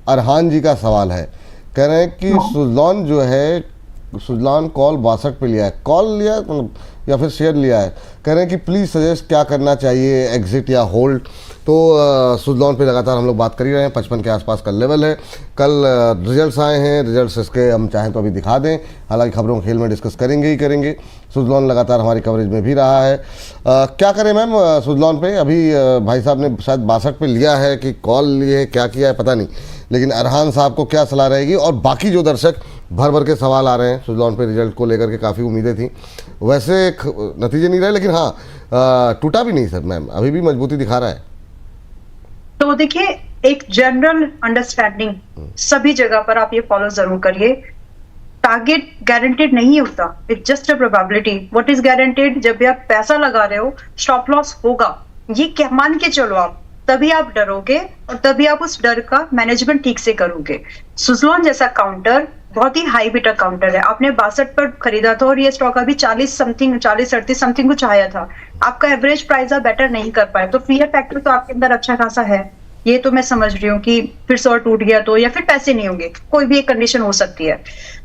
अरहान जी का सवाल है, कह रहे हैं कि सुजलॉन जो है, सुजलॉन कॉल 62 पे लिया है, कॉल लिया मतलब या फिर शेयर लिया है, कह रहे हैं कि प्लीज़ सजेस्ट क्या करना चाहिए, एग्जिट या होल्ड। तो सुजलॉन पे लगातार हम लोग बात कर ही रहे हैं, 55 के आसपास का लेवल है। कल रिजल्ट्स आए हैं, रिजल्ट्स इसके हम चाहें तो अभी दिखा दें, हालांकि खबरों खेल में डिस्कस करेंगे ही करेंगे। सुजलॉन लगातार हमारी कवरेज में भी रहा है। क्या करें मैम सुजलॉन पे? अभी भाई साहब ने शायद 62 पे लिया है कि कॉल लिए, क्या किया है पता नहीं, लेकिन अरहान साहब को क्या सलाह रहेगी? और बाकी जो दर्शक भर भर के सवाल आ रहे हैं सुजलॉन पे, रिजल्ट को लेकर के काफ़ी उम्मीदें थी, वैसे नतीजे नहीं रहे, लेकिन हाँ टूटा भी नहीं सर मैम, अभी भी मजबूती दिखा रहा है। तो देखिए, एक जनरल अंडरस्टैंडिंग सभी जगह पर आप ये फॉलो जरूर करिए। टारगेट गारंटेड नहीं होता, it's just a probability. What is guaranteed? जब भी आप पैसा लगा रहे हो, स्टॉप लॉस होगा, ये क्या मान के चलो आप, तभी आप डरोगे और तभी आप उस डर का मैनेजमेंट ठीक से करोगे। सुजलॉन जैसा काउंटर बहुत ही हाई बीटा काउंटर है। आपने 62 पर खरीदा था और ये स्टॉक अभी 40 समथिंग, 40-38 समथिंग कुछ आया था। आपका एवरेज प्राइस आप बेटर नहीं कर पाए, तो फियर फैक्टर तो आपके अंदर अच्छा खासा है। ये तो मैं समझ रही हूँ कि फिर से और टूट गया तो, या फिर पैसे नहीं होंगे, कोई भी एक कंडीशन हो सकती है।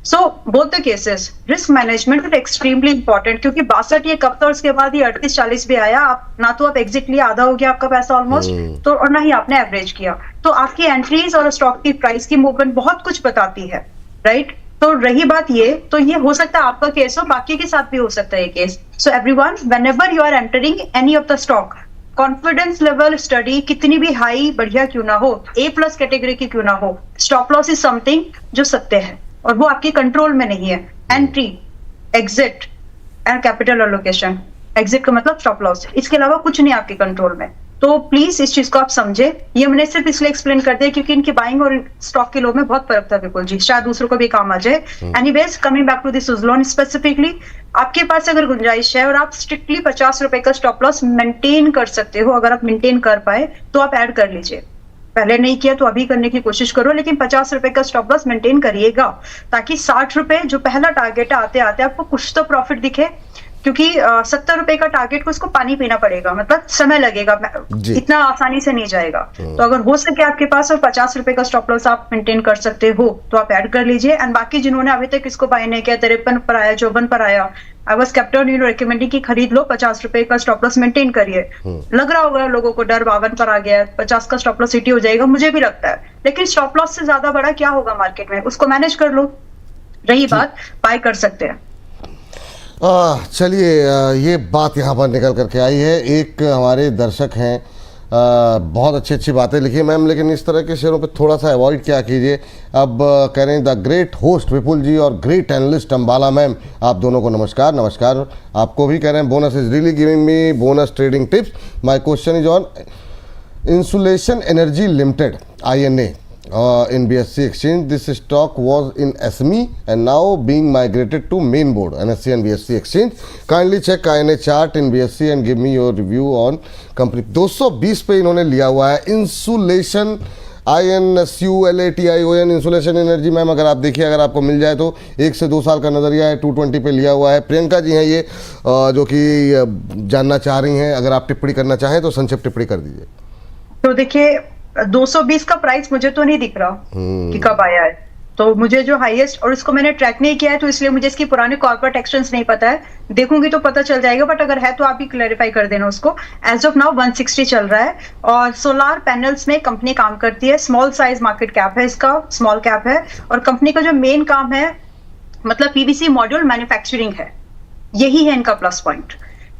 So both the cases risk management is extremely important, क्योंकि 62 ये कब था, उसके बाद ये 38-40 भी आया। आप ना तो आप एग्जिट लिया, आधा हो गया आपका पैसा ऑलमोस्ट, तो और ना ही आपने एवरेज किया। तो आपकी एंट्रीज और स्टॉक की प्राइस की मूवमेंट बहुत कुछ बताती है, राइट? तो रही बात ये, तो ये हो सकता है आपका केस हो, बाकी के साथ भी हो सकता है ये case. So everyone, whenever you are entering any of the stock, confidence level study कितनी भी हाई बढ़िया क्यों ना हो, A+ कैटेगरी की क्यों ना हो, स्टॉप लॉस इज समथिंग जो सत्य है और वो आपके कंट्रोल में नहीं है। Entry, exit and capital allocation, exit का मतलब स्टॉप लॉस, इसके अलावा कुछ नहीं आपके कंट्रोल में। तो प्लीज इस चीज को आप समझे। ये मैंने सिर्फ इसलिए एक्सप्लेन कर दिया क्योंकि इनकी बाइंग और स्टॉक के लो में बहुत फर्क था विपुल जी, शायद दूसरों को भी काम आ जाए। Anyways, coming back to this Suzlon specifically, आपके पास अगर गुंजाइश है और आप स्ट्रिक्टली 50 रुपए का स्टॉप लॉस मेंटेन कर सकते हो, अगर आप मेंटेन कर पाए तो आप ऐड कर लीजिए। पहले नहीं किया तो अभी करने की कोशिश करो, लेकिन 50 रुपए का स्टॉप लॉस मेंटेन करिएगा, ताकि 60 रुपए जो पहला टारगेट है, आते आते आपको कुछ तो प्रॉफिट दिखे। क्योंकि 70 रुपए का टारगेट को इसको पानी पीना पड़ेगा, मतलब समय लगेगा, इतना आसानी से नहीं जाएगा। तो अगर हो सके आपके पास और 50 रुपए का स्टॉप लॉस आप मेंटेन कर सकते हो तो आप ऐड कर लीजिए। एंड बाकी जिन्होंने अभी तक इसको बाय नहीं किया, 53 पर आया, 54 पर आया, I was kept on recommending कि खरीद लो, 50 रुपए का स्टॉप लॉस मेंटेन करिए। लग रहा होगा लोगों को डर, 52 पर आ गया, 50 का स्टॉप लॉस हिट हो जाएगा, मुझे भी लगता है, लेकिन स्टॉप लॉस से ज्यादा बड़ा क्या होगा मार्केट में, उसको मैनेज कर लो। रही बात, बाय कर सकते हैं। चलिए, ये बात यहाँ पर निकल करके आई है। एक हमारे दर्शक हैं, बहुत अच्छी अच्छी बातें लिखी मैम, लेकिन इस तरह के शेयरों पे थोड़ा सा अवॉइड क्या कीजिए। अब कह रहे हैं द ग्रेट होस्ट विपुल जी और ग्रेट एनालिस्ट अंबाला मैम, आप दोनों को नमस्कार। नमस्कार आपको भी। कह रहे हैं bonus is really giving me bonus trading tips. My question is on insulation energy limited, INA, in BSE exchange. This stock was in SME and now being migrated to main board NSE and BSE exchange. Kindly check INA chart in BSE and give me your review on company. 220 पे इन्होंने लिया हुआ है insulation, INSULATION, insulation energy. Ma'am अगर आप देखिए, अगर आपको मिल जाए तो 1 से 2 साल का नज़रिया है, 220 पे लिया हुआ है। प्रियंका जी हैं ये, जो कि जानना चाह रही हैं, अगर आप टिप्पणी करना चाहें तो संक्षिप्त टिप्पणी कर दीजिए। तो देखिए, 220 का प्राइस मुझे तो नहीं दिख रहा कि कब आया है, तो मुझे जो हाईएस्ट, और इसको मैंने ट्रैक नहीं किया है तो इसलिए मुझे इसकी पुराने कॉर्पोरेट एक्शंस नहीं पता है, देखूंगी तो पता चल जाएगा, बट अगर है तो आप भी क्लैरिफाई कर देना उसको। एज ऑफ नाउ 160 चल रहा है और सोलार पैनल्स में कंपनी काम करती है। स्मॉल साइज मार्केट कैप है इसका, स्मॉल कैप है, और कंपनी का जो मेन काम है मतलब PVC मॉड्यूल मैन्युफैक्चरिंग है। यही है इनका प्लस पॉइंट,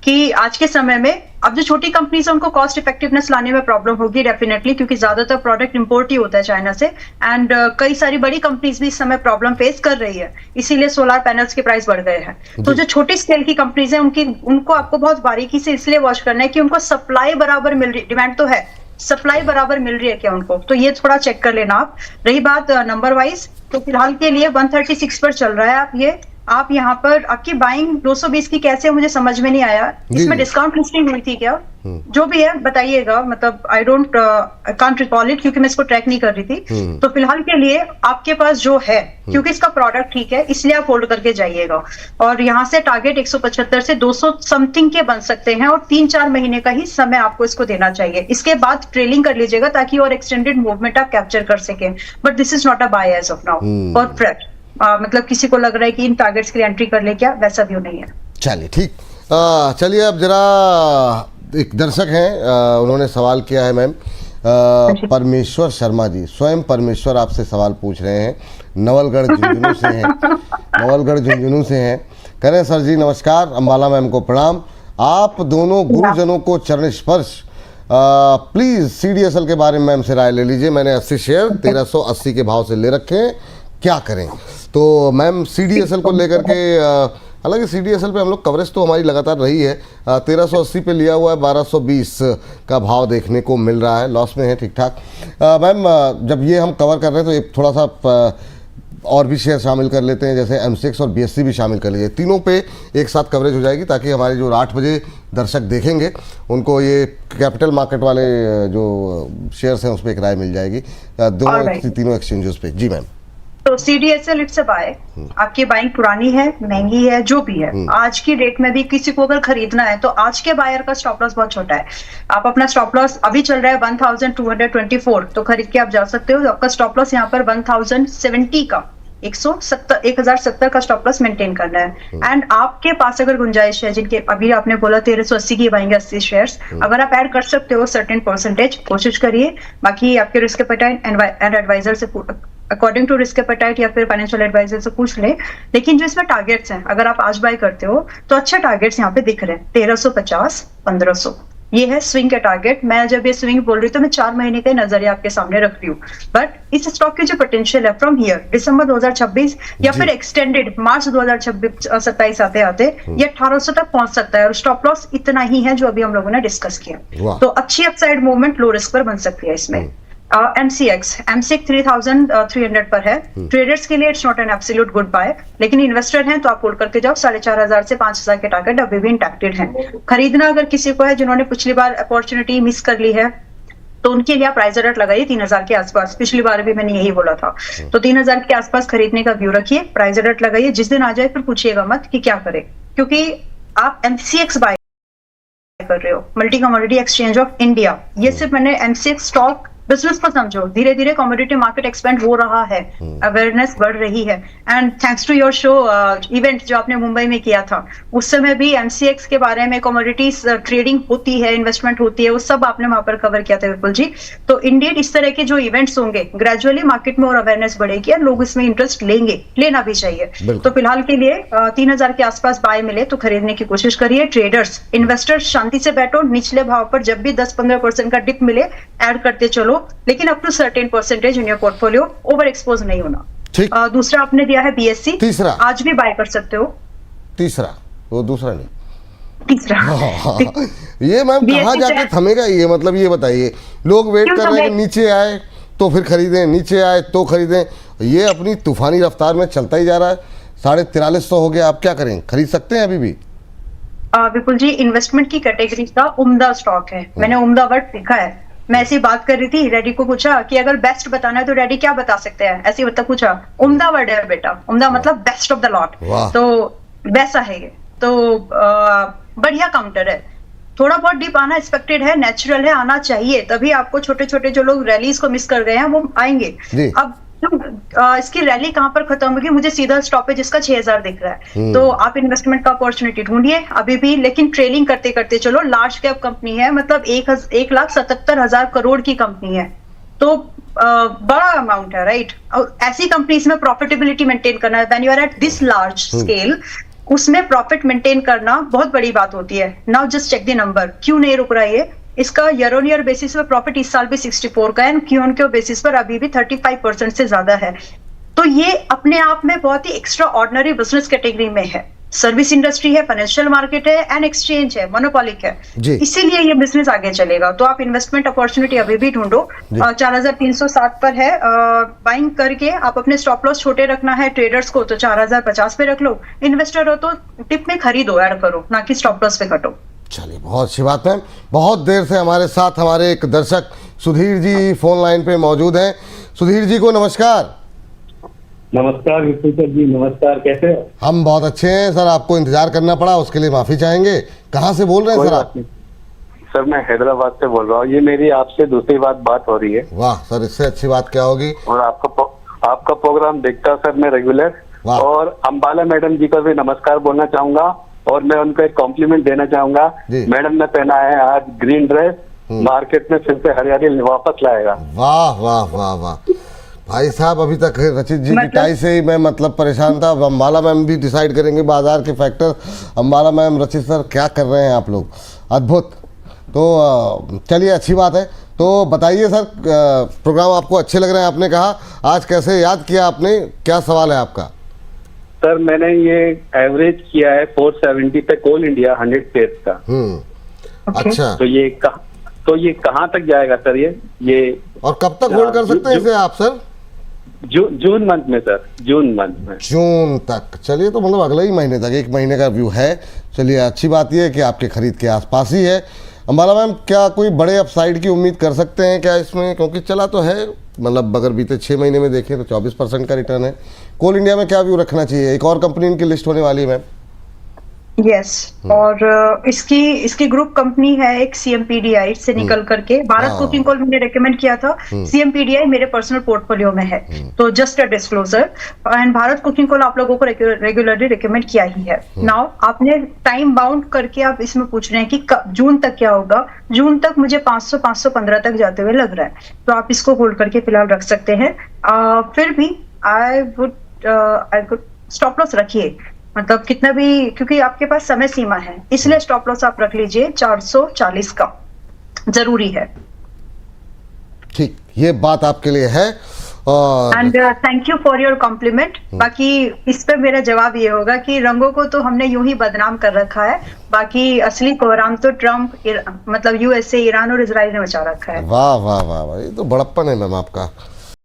कि आज के समय में अब जो छोटी कंपनीज है उनको कॉस्ट इफेक्टिवनेस लाने में प्रॉब्लम होगी डेफिनेटली, क्योंकि ज्यादातर प्रोडक्ट इंपोर्ट ही होता है चाइना से। एंड कई सारी बड़ी कंपनीज भी इस समय प्रॉब्लम फेस कर रही है, इसीलिए सोलार पैनल्स के प्राइस बढ़ गए हैं। तो जो छोटी स्केल की कंपनीज है उनको आपको बहुत बारीकी से इसलिए वॉच करना है कि उनको सप्लाई बराबर मिल रही, डिमांड तो है, सप्लाई बराबर मिल रही है क्या उनको, तो ये थोड़ा चेक कर लेना आप। रही बात नंबर वाइज, तो फिलहाल के लिए 136 पर चल रहा है। आप ये आप यहाँ पर आपकी बाइंग 220 की कैसे मुझे समझ में नहीं आया, इसमें डिस्काउंट लिस्टिंग हुई थी क्या? जो भी है बताइएगा, मतलब आई कांट रिकॉल इट क्योंकि मैं इसको ट्रैक नहीं कर रही थी। तो फिलहाल के लिए आपके पास जो है, क्योंकि इसका प्रोडक्ट ठीक है इसलिए आप होल्ड करके जाइएगा। और यहाँ से टारगेट 175 से 200 समथिंग के बन सकते हैं, और 3-4 महीने का ही समय आपको इसको देना चाहिए। इसके बाद ट्रेलिंग कर लीजिएगा ताकि और एक्सटेंडेड मूवमेंट आप कैप्चर कर सके। But this is not a buy as of now और प्रेप। मतलब किसी को लग रहा है कि इन टारगेट्स की एंट्री कर ले क्या, वैसा भी नहीं है। चलिए ठीक, चलिए अब जरा एक दर्शक हैं, उन्होंने सवाल किया है मैम, परमेश्वर शर्मा जी, स्वयं परमेश्वर आपसे सवाल पूछ रहे हैं, नवलगढ़ झुंझुनू से हैं, नवलगढ़ झुंझुनू से हैं। कह रहे हैं सर जी नमस्कार, अंबाला मैम को प्रणाम, आप दोनों गुरुजनों को चरण स्पर्श प्लीज CDSL के बारे में मैम से राय ले लीजिए। मैंने 80 शेयर 1380 के भाव से ले रखे हैं, क्या करें? तो मैम CDSL को लेकर के, हालांकि CDSL पे हम लोग कवरेज तो हमारी लगातार रही है, 1380 पे लिया हुआ है, 1220 का भाव देखने को मिल रहा है, लॉस में है ठीक ठाक। मैम जब ये हम कवर कर रहे हैं तो एक थोड़ा सा और भी शेयर शामिल कर लेते हैं, जैसे M6 और BSC भी शामिल कर लीजिए, तीनों पे एक साथ कवरेज हो जाएगी ताकि हमारे जो 8 बजे दर्शक देखेंगे उनको ये कैपिटल मार्केट वाले जो शेयर्स हैं उस पर एक राय मिल जाएगी दोनों तीनों एक्सचेंजेस पे। जी मैम। तो CDSL इट्स अ बाय। आपकी बाइंग पुरानी है, महंगी है, जो भी है, आज की डेट में भी किसी को अगर खरीदना है तो आज के बायर का स्टॉप लॉस बहुत छोटा है। आप अपना स्टॉप लॉस अभी चल रहा है 1224, तो खरीद के आप जा सकते हो। आपका स्टॉप लॉस यहाँ पर 1070 का 1070 का स्टॉप लॉस मेंटेन करना है। एंड आपके पास अगर गुंजाइश है, जिनके अभी आपने बोला 1380 की बाइंग 80 शेयर्स, अगर आप ऐड कर सकते हो सर्टेन परसेंटेज, कोशिश करिए। बाकी आपके रिस्क एपेटाइट एंड एडवाइजर से अकॉर्डिंग टू रिस्क एपेटाइट या फिर फाइनेंशियल एडवाइजर से पूछ ले। लेकिन जो इसमें टारगेट्स हैं, अगर आप आज बाय करते हो तो अच्छे टारगेट्स यहाँ पे दिख रहे हैं, 1350, 1500, ये है स्विंग का टारगेट। मैं जब ये स्विंग बोल रही हूँ तो मैं 4 महीने का नजरिया आपके सामने रख रही हूँ। बट इस स्टॉक की जो पोटेंशियल है फ्रॉम हियर दिसंबर 2026 या फिर एक्सटेंडेड मार्च 2027 आते आते ये 1800 तक पहुंच सकता है, और स्टॉप लॉस इतना ही है जो अभी हम लोगों ने डिस्कस किया। तो अच्छी अपसाइड मूवमेंट लो रिस्क पर बन सकती है इसमें। MCX 3300 पर है। ट्रेडर्स के लिए it's not an absolute good buy, लेकिन इन्वेस्टर हैं तो आप होल्ड करके जाओ। 4500 से 5000 के टारगेट अभी भी इंटैक्टेड हैं। खरीदना अगर किसी को है जिन्होंने पिछली बार अपॉर्चुनिटी मिस कर ली है तो उनके लिए आप प्राइस अलर्ट लगाइए 3000 के आसपास। पिछली बार भी मैंने यही बोला था, तो 3000 के आसपास खरीदने का व्यू रखिए, प्राइस अलर्ट लगाइए। जिस दिन आ जाए फिर पूछिएगा मत कि क्या करें, क्योंकि आप MCX बाय कर रहे हो, multi commodity exchange of India. ये सिर्फ मैंने MCX स्टॉक बिजनेस को समझो, धीरे धीरे कमोडिटी मार्केट एक्सपेंड हो रहा है, अवेयरनेस बढ़ रही है। And thanks to your show event जो आपने मुंबई में किया था, उस समय भी MCX के बारे में, कमोडिटीज ट्रेडिंग होती है, इन्वेस्टमेंट होती है, वो सब आपने वहां पर कवर किया था विपुल जी। तो इंडियन इस तरह के जो इवेंट्स होंगे, ग्रेजुअली मार्केट में और अवेयरनेस बढ़ेगी और लोग इसमें इंटरेस्ट लेंगे, लेना भी चाहिए। तो फिलहाल के लिए 3000 के आसपास बाय मिले तो खरीदने की कोशिश करिए। ट्रेडर्स, इन्वेस्टर्स शांति से बैठो, निचले भाव पर जब भी 10-15% का डिप मिले ऐड करते चलो, लेकिन up to certain percentage in your portfolio, over expose नहीं होना। दूसरा आपने दिया है BSC, तीसरा आज भी बाय कर सकते हो। तीसरा, वो दूसरा नहीं, तीसरा ये मैम कहाँ जाके थमेगा ये, मतलब ये बताइए। लोग वेट कर रहे हैं कि नीचे आए तो फिर खरीदें, नीचे आए तो खरीदें, ये अपनी तूफानी रफ्तार में चलता ही जा रहा है। 4350 हो गया, आप क्या करें, खरीद सकते हैं अभी भी? विपुल जी, इन्वेस्टमेंट की कैटेगरी का उम्दा स्टॉक है, मैंने उम्दा वर्ड लिखा है। मैं ऐसी बात कर रही थी, रेडी को पूछा कि अगर बेस्ट बताना है तो रेडी क्या बता सकते हैं, ऐसी मतलब पूछा। उम्दा वर्ड है बेटा, उम्दा मतलब बेस्ट ऑफ द लॉट, तो वैसा है ये। तो बढ़िया काउंटर है, थोड़ा बहुत डिप आना एक्सपेक्टेड है, नेचुरल है, आना चाहिए, तभी आपको छोटे छोटे जो लोग रैलीज को मिस कर गए हैं वो आएंगे। अब इसकी रैली कहां पर खत्म होगी, मुझे सीधा स्टॉपेज इसका 6000 दिख रहा है। तो आप इन्वेस्टमेंट का अपॉर्चुनिटी ढूंढिए अभी भी, लेकिन ट्रेलिंग करते करते चलो। लार्ज कैप कंपनी है, मतलब 1,77,000 करोड़ की कंपनी है, तो बड़ा अमाउंट है, राइट। और ऐसी कंपनीज में प्रॉफिटेबिलिटी मेंटेन करना है, when you are at this large scale, उसमें प्रॉफिट मेंटेन करना बहुत बड़ी बात होती है। Now just check the number, क्यों नहीं रुक रहा है। इसका ईयर ऑन ईयर बेसिस पर प्रॉफिट इस साल भी 64 का है, क्यू ऑन क्यू बेसिस पर अभी भी 35% से ज्यादा है। तो ये अपने आप में बहुत ही एक्स्ट्रा ऑर्डिनरी बिजनेस कैटेगरी में है। सर्विस इंडस्ट्री है, फाइनेंशियल मार्केट है एंड एक्सचेंज है, मोनोपोलिक है। जी। इसीलिए ये बिजनेस आगे चलेगा। तो आप इन्वेस्टमेंट अपॉर्चुनिटी अभी भी ढूंढो। 4360 पर है, बाइंग करके आप अपने स्टॉप लॉस छोटे रखना है। ट्रेडर्स को तो 4050 पे रख लो, इन्वेस्टर हो तो टिप में खरीदो, ऐड करो, ना कि स्टॉप लॉस पे कटो। चलिए, बहुत अच्छी बात है। बहुत देर से हमारे साथ हमारे एक दर्शक सुधीर जी फोन लाइन पे मौजूद हैं। सुधीर जी को नमस्कार। नमस्कार विपुल सर जी, नमस्कार, कैसे हो? हम बहुत अच्छे हैं सर, आपको इंतजार करना पड़ा उसके लिए माफी चाहेंगे। कहाँ से बोल रहे हैं कोई सर बात आप? नहीं। सर मैं हैदराबाद से बोल रहा हूँ। ये मेरी आपसे दूसरी बात हो रही है। वाह सर, इससे अच्छी बात क्या होगी। और आपका प्रोग्राम देखता हूँ सर मैं रेगुलर। वाह। और अंबाला मैडम जी को भी नमस्कार बोलना चाहूंगा और मैं उनको एक कॉम्प्लीमेंट देना चाहूंगा। जी। मैडम ने पहना है आज ग्रीन ड्रेस, मार्केट में फिर से हरियाली वापस लाएगा। वाह वाह वाह वाह भाई साहब, अभी तक रचित जी की टाई से ही मैं मतलब परेशान था। अब अम्बाला मैम भी डिसाइड करेंगे बाजार के फैक्टर। अम्बाला मैम, रचित सर, क्या कर रहे हैं आप लोग, अद्भुत। तो चलिए, अच्छी बात है। तो बताइए सर, प्रोग्राम आपको अच्छे लग रहे हैं, आपने कहा। आज कैसे याद किया आपने, क्या सवाल है आपका? सर मैंने ये एवरेज किया है 470 पे कोल इंडिया 100 शेयर्स का। अच्छा, तो ये कहाँ तक जाएगा सर? ये और कब तक होल्ड कर सकते हैं इसे आप सर? जून मंथ में सर, जून मंथ में। जून तक, चलिए, तो मतलब अगले ही महीने तक, 1 महीने का व्यू है। चलिए, अच्छी बात यह है कि आपके खरीद के आसपास ही है। अंबाला मैम, क्या कोई बड़े अपसाइड की उम्मीद कर सकते हैं क्या इसमें? क्योंकि चला तो है, मतलब अगर बीते 6 महीने में देखें तो 24% का रिटर्न है। कोल इंडिया में क्या व्यू रखना चाहिए? एक और कंपनी इनकी लिस्ट होने वाली है मैम। यस, और इसकी ग्रुप कंपनी है एक CMPDI से निकल करके। भारत कुकिंग कोल मैंने रेकमेंड किया था, CMPDI मेरे पर्सनल पोर्टफोलियो में है। तो just a disclosure, and Bharat coking coal आप लोगों को रेगुलरली रेकमेंड किया ही है। नाउ आपने टाइम बाउंड करके आप इसमें पूछ रहे हैं कि जून तक क्या होगा। जून तक मुझे 500-515 तक जाते हुए लग रहा है, तो आप इसको होल्ड करके फिलहाल रख सकते हैं। फिर भी आई वुड स्टॉप लॉस रखिए, मतलब कितना भी, क्योंकि आपके पास समय सीमा है, इसलिए स्टॉप लॉस आप रख लीजिए 440 का, जरूरी है। ठीक, ये बात आपके लिए है। और and thank you for your compliment. बाकी इस पे मेरा जवाब ये होगा कि रंगों को तो हमने यूं ही बदनाम कर रखा है, बाकी असली कोहराम तो ट्रम्प, मतलब USA, ईरान और इजराइल ने मचा रखा है। वाह वाह वाह वाह, ये तो बड़प्पन है मैम आपका।